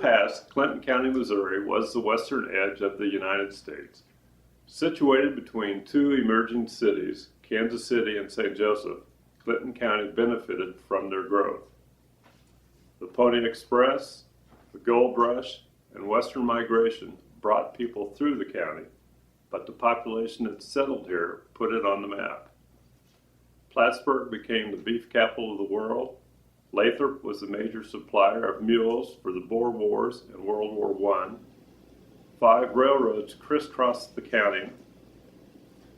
past, Clinton County, Missouri was the western edge of the United States. Situated between two emerging cities, Kansas City and St. Joseph, Clinton County benefited from their growth. The Pony Express, the Gold Rush, and Western migration brought people through the county, but the population that settled here put it on the map. Plattsburgh became the beef capital of the world. Lathrop was the major supplier of mules for the Boer Wars and World War I. 5 railroads crisscrossed the county,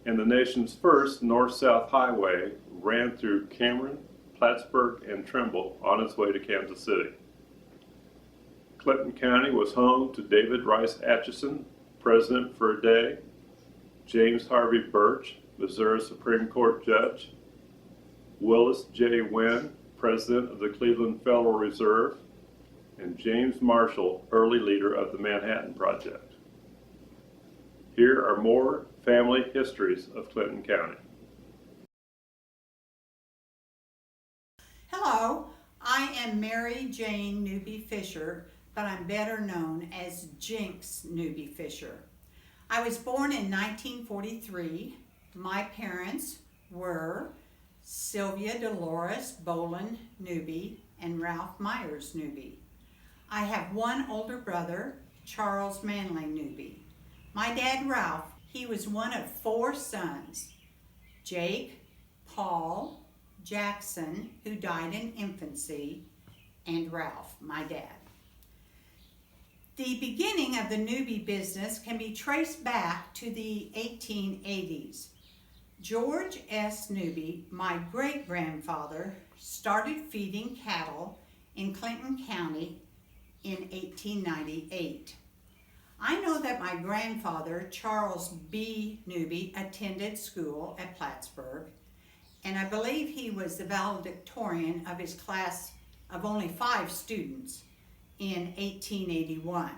and the nation's first north-south highway ran through Cameron, Plattsburgh, and Trimble on its way to Kansas City. Clinton County was home to David Rice Atchison, president for a day, James Harvey Birch, Missouri Supreme Court judge, Willis J. Wynn, president of the Cleveland Federal Reserve, and James Marshall, early leader of the Manhattan Project. Here are more family histories of Clinton County. Hello, I am Mary Jane Newby Fisher, but I'm better known as Jinx Newby Fisher. I was born in 1943. My parents were Sylvia Dolores Boland Newby and Ralph Myers Newby. I have one older brother, Charles Manley Newby. My dad, Ralph, he was one of 4 sons, Jake, Paul, Jackson, who died in infancy, and Ralph, my dad. The beginning of the Newby business can be traced back to the 1880s. George S. Newby, my great-grandfather, started feeding cattle in Clinton County in 1898. I know that my grandfather, Charles B. Newby, attended school at Plattsburgh, and I believe he was the valedictorian of his class of only 5 students in 1881.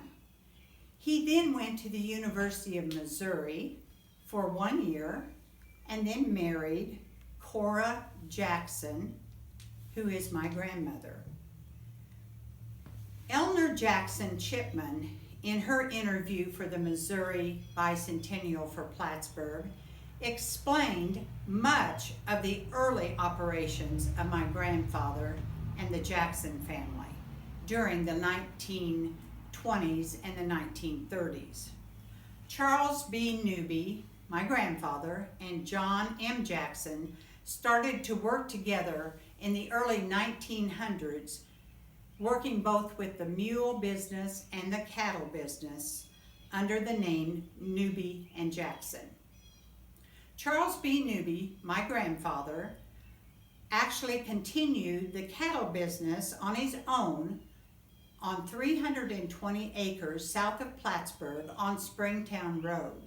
He then went to the University of Missouri for 1 year and then married Cora Jackson, who is my grandmother. Eleanor Jackson Chipman, in her interview for the Missouri Bicentennial for Plattsburgh, explained much of the early operations of my grandfather and the Jackson family during the 1920s and the 1930s. Charles B. Newby, my grandfather, and John M. Jackson started to work together in the early 1900s, working both with the mule business and the cattle business under the name Newby and Jackson. Charles B. Newby, my grandfather, actually continued the cattle business on his own on 320 acres south of Plattsburgh on Springtown Road.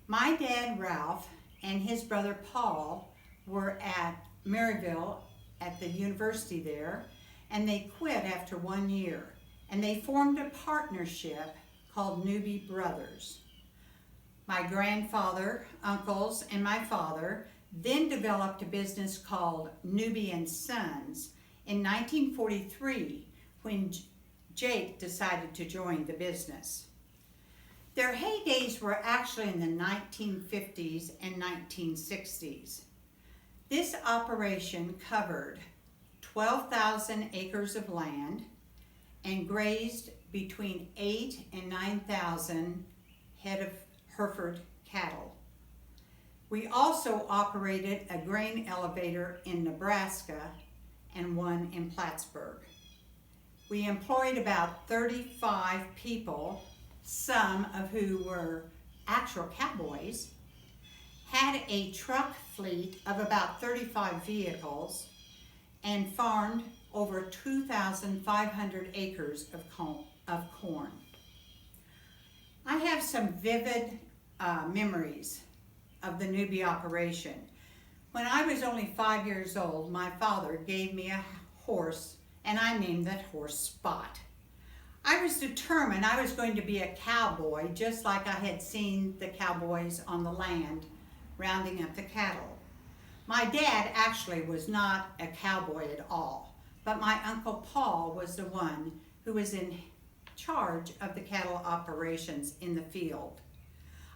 My dad, Ralph, and his brother, Paul, were at Maryville at the university there, and they quit after 1 year, and they formed a partnership called Newby Brothers. My grandfather, uncles, and my father then developed a business called Newby and Sons in 1943 when Jake decided to join the business. Their heydays were actually in the 1950s and 1960s. This operation covered 12,000 acres of land and grazed between 8,000 and 9,000 head of Hereford cattle. We also operated a grain elevator in Nebraska and one in Plattsburgh. We employed about 35 people, some of who were actual cowboys, had a truck fleet of about 35 vehicles, and farmed over 2,500 acres of corn. I have some vivid memories of the Newby operation. When I was only 5 years old, my father gave me a horse, and I named that horse Spot. I was determined I was going to be a cowboy, just like I had seen the cowboys on the land rounding up the cattle. My dad actually was not a cowboy at all, but my Uncle Paul was the one who was in charge of the cattle operations in the field.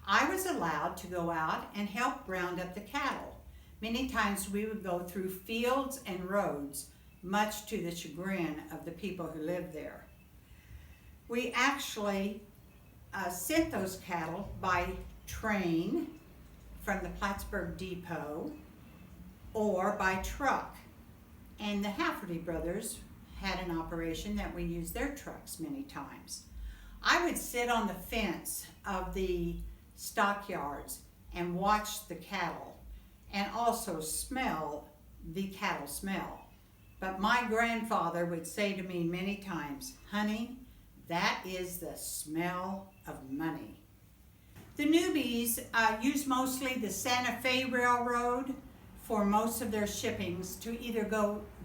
I was allowed to go out and help round up the cattle. Many times we would go through fields and roads, much to the chagrin of the people who lived there. We actually sent those cattle by train from the Plattsburgh depot or by truck. And the Hafferty brothers had an operation that we used their trucks many times. I would sit on the fence of the stockyards and watch the cattle and also smell the cattle smell. But my grandfather would say to me many times, "Honey, that is the smell of money." The Newbys used mostly the Santa Fe Railroad for most of their shippings to either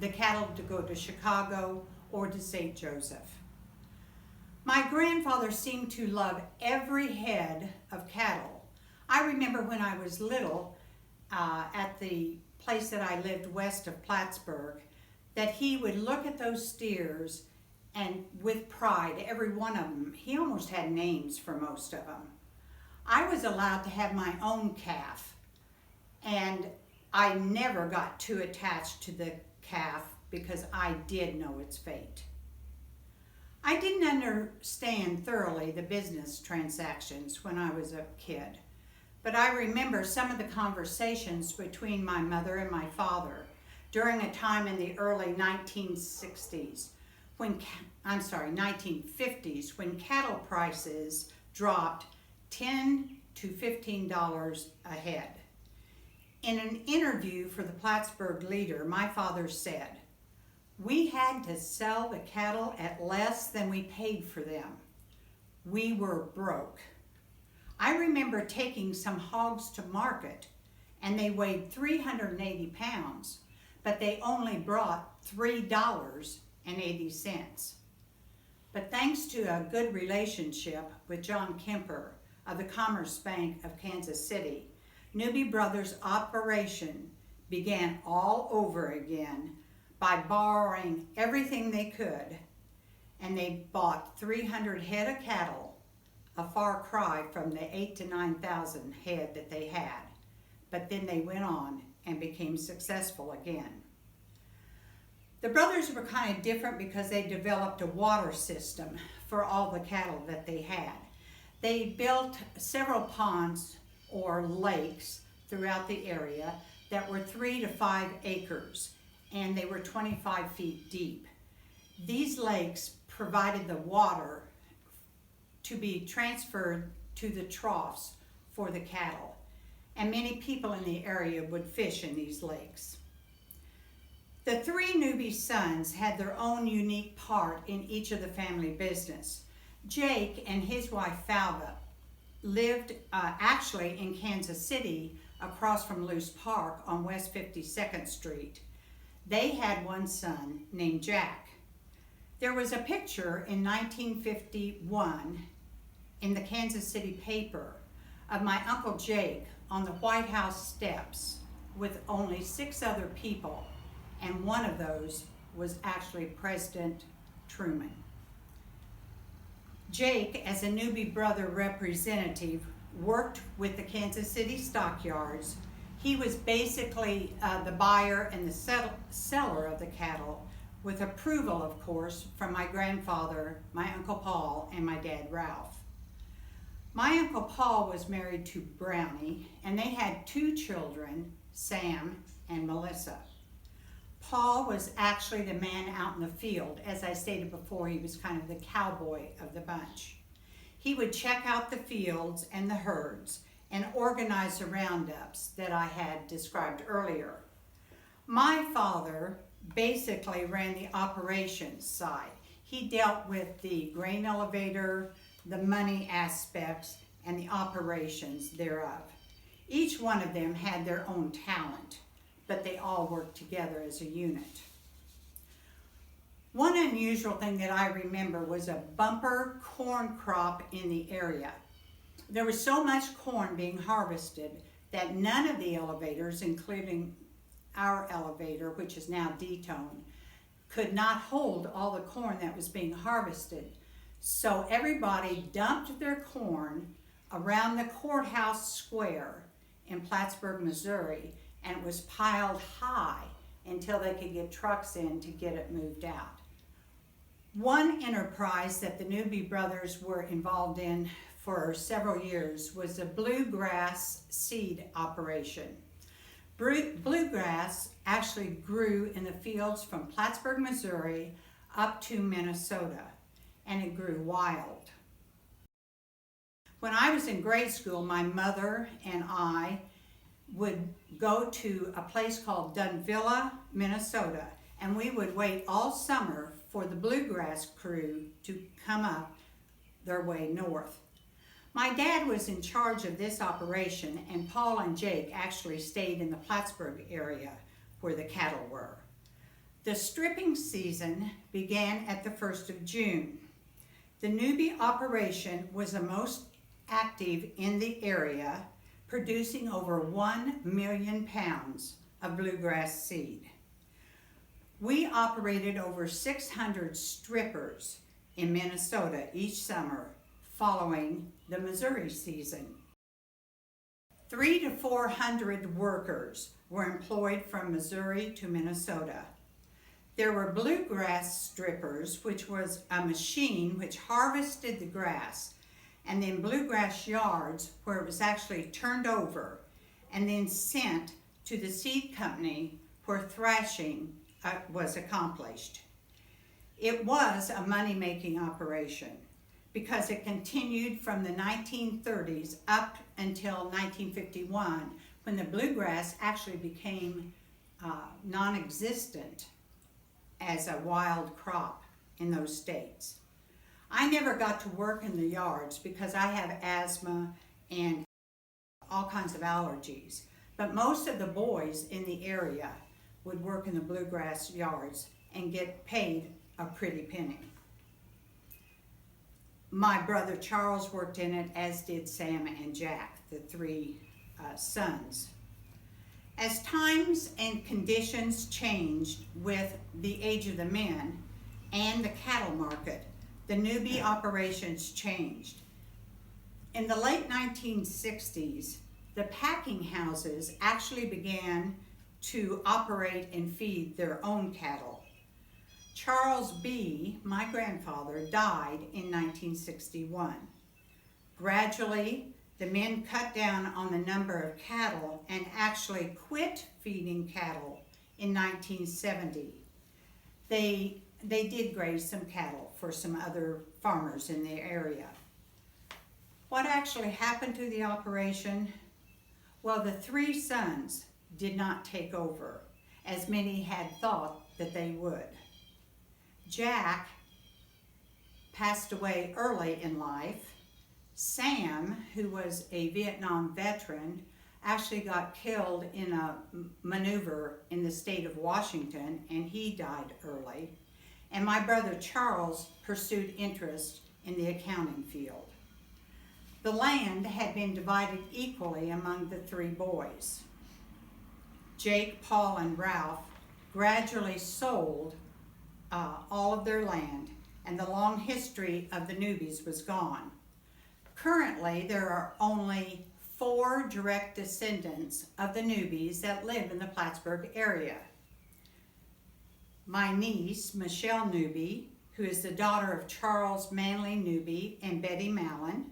the cattle to go to Chicago or to St. Joseph. My grandfather seemed to love every head of cattle. I remember when I was little at the place that I lived west of Plattsburgh, that he would look at those steers and with pride, every one of them, he almost had names for most of them. I was allowed to have my own calf, and I never got too attached to the calf because I did know its fate. I didn't understand thoroughly the business transactions when I was a kid, but I remember some of the conversations between my mother and my father during a time in the early 1950s when cattle prices dropped $10 to $15 a head. In an interview for the Plattsburgh Leader, my father said, "We had to sell the cattle at less than we paid for them. We were broke." I remember taking some hogs to market and they weighed 380 pounds, but they only brought $3.80. But thanks to a good relationship with John Kemper of the Commerce Bank of Kansas City, Newby Brothers' operation began all over again by borrowing everything they could, and they bought 300 head of cattle, a far cry from the 8,000 to 9,000 head that they had. But then they went on and became successful again. The brothers were kind of different because they developed a water system for all the cattle that they had. They built several ponds or lakes throughout the area that were 3 to 5 acres, and they were 25 feet deep. These lakes provided the water to be transferred to the troughs for the cattle, and many people in the area would fish in these lakes. The three Newby sons had their own unique part in each of the family business. Jake and his wife Falva lived actually in Kansas City across from Luce Park on West 52nd Street. They had one son named Jack. There was a picture in 1951 in the Kansas City paper of my Uncle Jake on the White House steps with only 6 other people, and one of those was actually President Truman. Jake, as a Newby brother representative, worked with the Kansas City stockyards. He was basically the buyer and the seller of the cattle, with approval, of course, from my grandfather, my Uncle Paul, and my dad, Ralph. My Uncle Paul was married to Brownie, and they had 2 children, Sam and Melissa. Paul was actually the man out in the field. As I stated before, he was kind of the cowboy of the bunch. He would check out the fields and the herds and organize the roundups that I had described earlier. My father basically ran the operations side. He dealt with the grain elevator, the money aspects, and the operations thereof. Each one of them had their own talent, but they all worked together as a unit. One unusual thing that I remember was a bumper corn crop in the area. There was so much corn being harvested that none of the elevators, including our elevator, which is now Detone, could not hold all the corn that was being harvested. So everybody dumped their corn around the courthouse square in Plattsburgh, Missouri, and it was piled high until they could get trucks in to get it moved out. One enterprise that the Newby brothers were involved in for several years was the bluegrass seed operation. Bluegrass actually grew in the fields from Plattsburgh, Missouri up to Minnesota, and it grew wild. When I was in grade school, my mother and I would go to a place called Dunvilla, Minnesota, and we would wait all summer for the bluegrass crew to come up their way north. My dad was in charge of this operation, and Paul and Jake actually stayed in the Plattsburgh area where the cattle were. The stripping season began at the 1st of June. The Newby operation was the most active in the area, producing over 1 million pounds of bluegrass seed. We operated over 600 strippers in Minnesota each summer following the Missouri season. 300 to 400 workers were employed from Missouri to Minnesota. There were bluegrass strippers, which was a machine which harvested the grass, and then bluegrass yards where it was actually turned over and then sent to the seed company where thrashing was accomplished. It was a money-making operation because it continued from the 1930s up until 1951, when the bluegrass actually became non-existent as a wild crop in those states. I never got to work in the yards because I have asthma and all kinds of allergies, but most of the boys in the area would work in the bluegrass yards and get paid a pretty penny. My brother Charles worked in it, as did Sam and Jack, the three sons. As times and conditions changed with the age of the men and the cattle market, the Newby operations changed. In the late 1960s, the packing houses actually began to operate and feed their own cattle. Charles B., my grandfather, died in 1961. Gradually, the men cut down on the number of cattle and actually quit feeding cattle in 1970. They did graze some cattle for some other farmers in the area. What actually happened to the operation? Well, the three sons did not take over, as many had thought that they would. Jack passed away early in life. Sam, who was a Vietnam veteran, actually got killed in a maneuver in the state of Washington, and he died early. And my brother Charles pursued interest in the accounting field. The land had been divided equally among the three boys. Jake, Paul, and Ralph gradually sold all of their land, and the long history of the Newbys was gone. Currently, there are only 4 direct descendants of the Newbys that live in the Plattsburgh area. My niece, Michelle Newby, who is the daughter of Charles Manley Newby and Betty Mallon,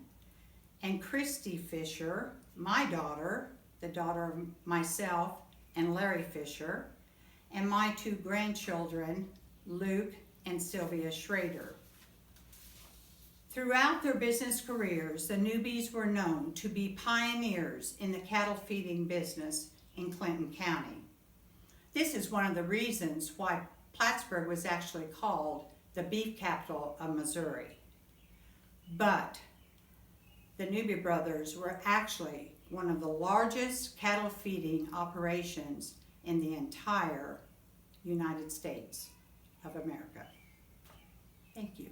and Christy Fisher, my daughter, the daughter of myself and Larry Fisher, and my 2 grandchildren, Luke and Sylvia Schrader. Throughout their business careers, the Newbys were known to be pioneers in the cattle feeding business in Clinton County. This is one of the reasons why Plattsburgh was actually called the beef capital of Missouri. But the Newby brothers were actually one of the largest cattle feeding operations in the entire United States of America. Thank you.